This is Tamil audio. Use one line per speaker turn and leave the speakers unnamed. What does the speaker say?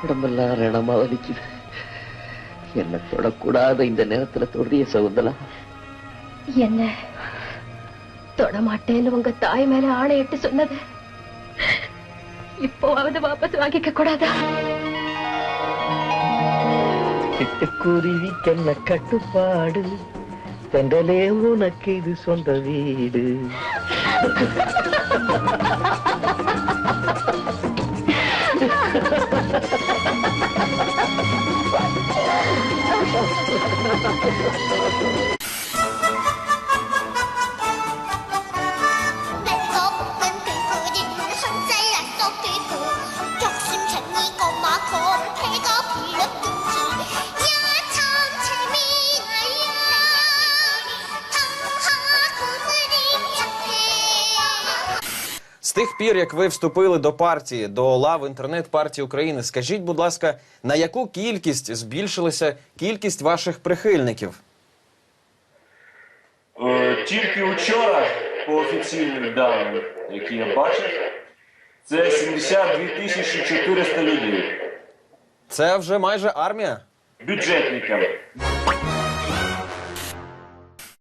உடம்பெல்லாம் ரணமா வலிக்குது. என்ன தொடக்கூடாத இந்த நேரத்துல தொடுறிய சகுந்தலா.
என்ன தொடமாட்டேன்னு உங்க தாய் மேல ஆணையிட்டு சொன்னது இப்போவாவது வாபஸ் வாங்கிக்க கூடாதா?
சிட்டுக்குருவிக்கென்ன கட்டுப்பாடு, தென்றலே உனக்கு இது சொந்த வீடு.
З тих пір, як ви вступили до партії, до лав інтернет-партії України, скажіть, будь ласка, на яку кількість збільшилася кількість ваших прихильників?
Тільки вчора, по офіційним даним, які я бачив, це 72 400 людей.
Це вже майже армія?
Бюджетникам.